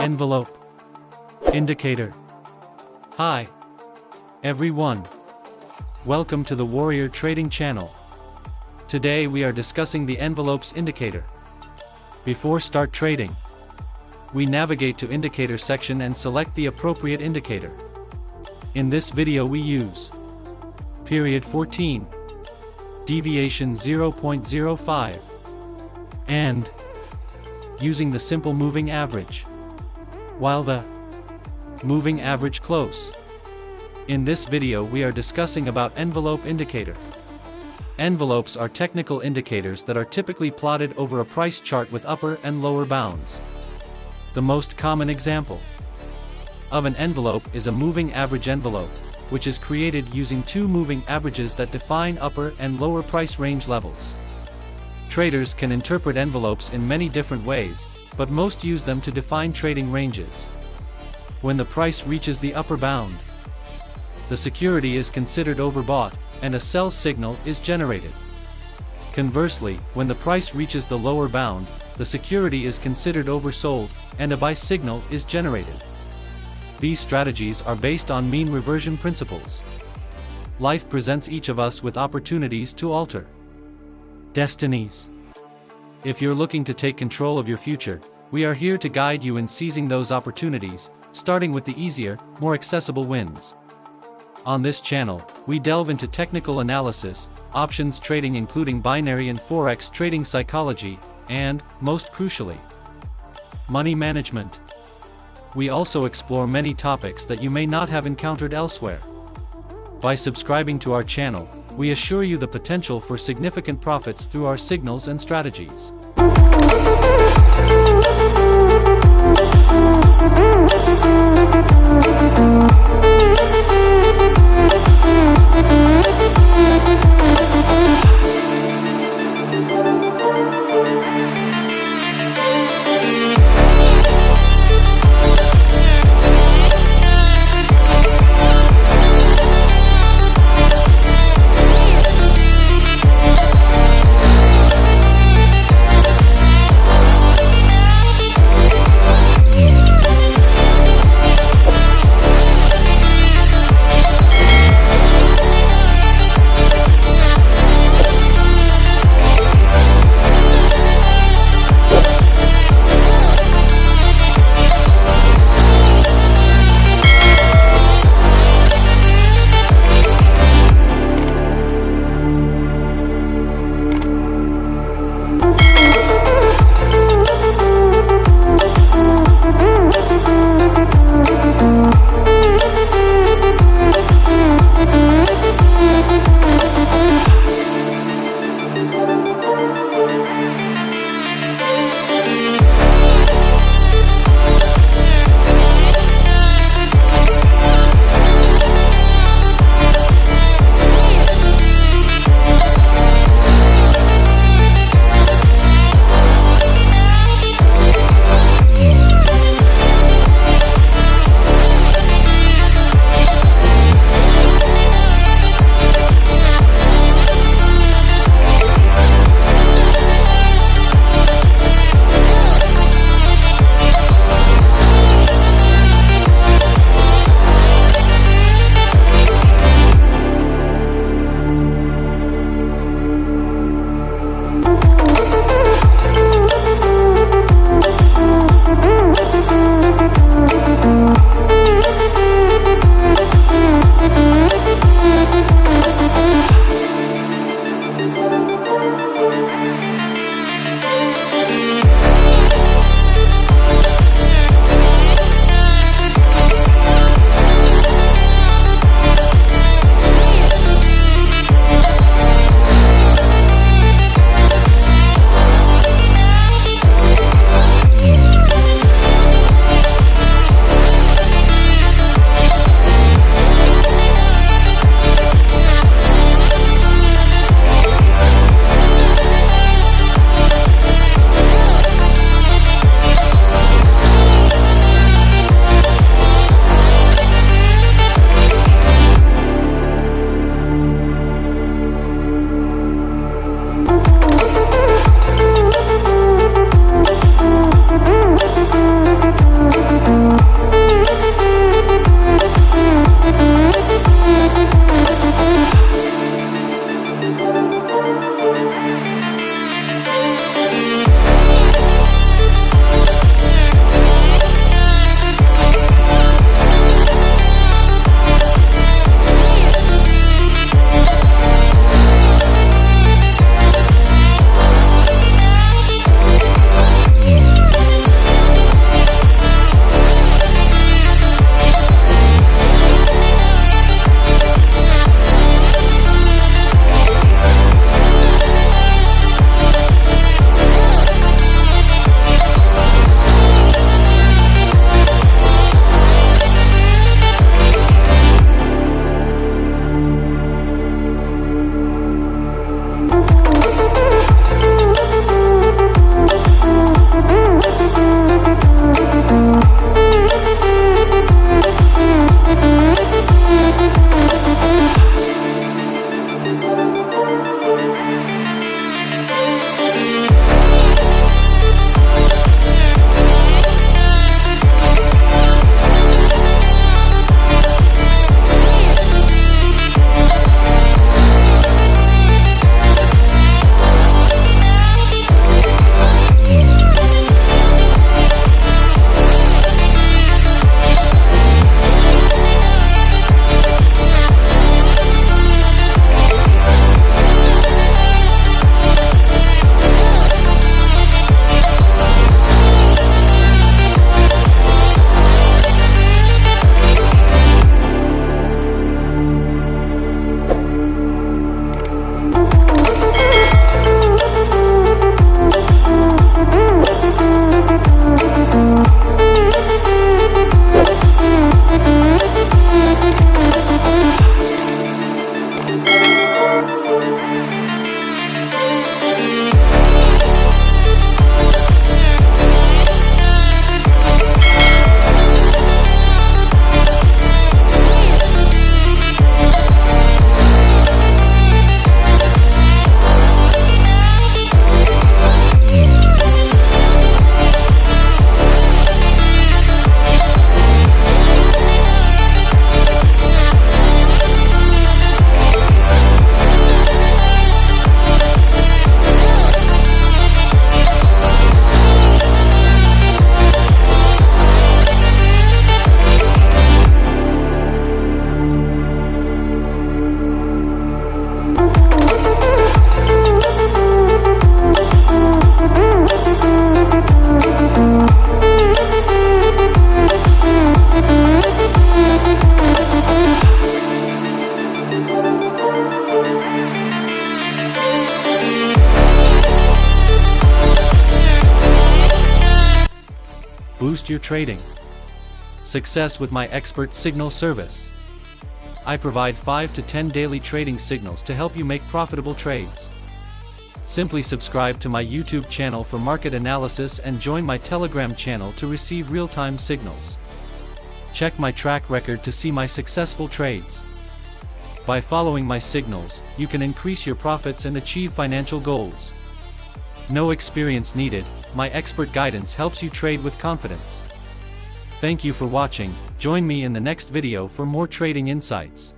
Envelope indicator. Hi, everyone. Welcome to the Warrior Trading Channel. Today we are discussing the envelopes indicator. Before start trading, we navigate to indicator section and select the appropriate indicator. In this video we use period 14, deviation 0.05, and using the simple moving average, while the moving average close. In this video we are discussing about envelope indicator. Envelopes are technical indicators that are typically plotted over a price chart with upper and lower bounds. The most common example of an envelope is a moving average envelope, which is created using two moving averages that define upper and lower price range levels. Traders can interpret envelopes in many different ways, but most use them to define trading ranges. When the price reaches the upper bound, the security is considered overbought, and a sell signal is generated. Conversely, when the price reaches the lower bound, the security is considered oversold, and a buy signal is generated. These strategies are based on mean reversion principles. Life presents each of us with opportunities to alter destinies. If you're looking to take control of your future, we are here to guide you in seizing those opportunities, starting with the easier, more accessible wins. On this channel, we delve into technical analysis, options trading including binary and forex trading psychology, and, most crucially, money management. We also explore many topics that you may not have encountered elsewhere. By subscribing to our channel, we assure you the potential for significant profits through our signals and strategies. Boost your trading. Success with my expert signal service. I provide 5 to 10 daily trading signals to help you make profitable trades. Simply subscribe to my YouTube channel for market analysis and join my Telegram channel to receive real-time signals. Check my track record to see my successful trades. By following my signals, you can increase your profits and achieve financial goals. No experience needed, my expert guidance helps you trade with confidence. Thank you for watching. Join me in the next video for more trading insights.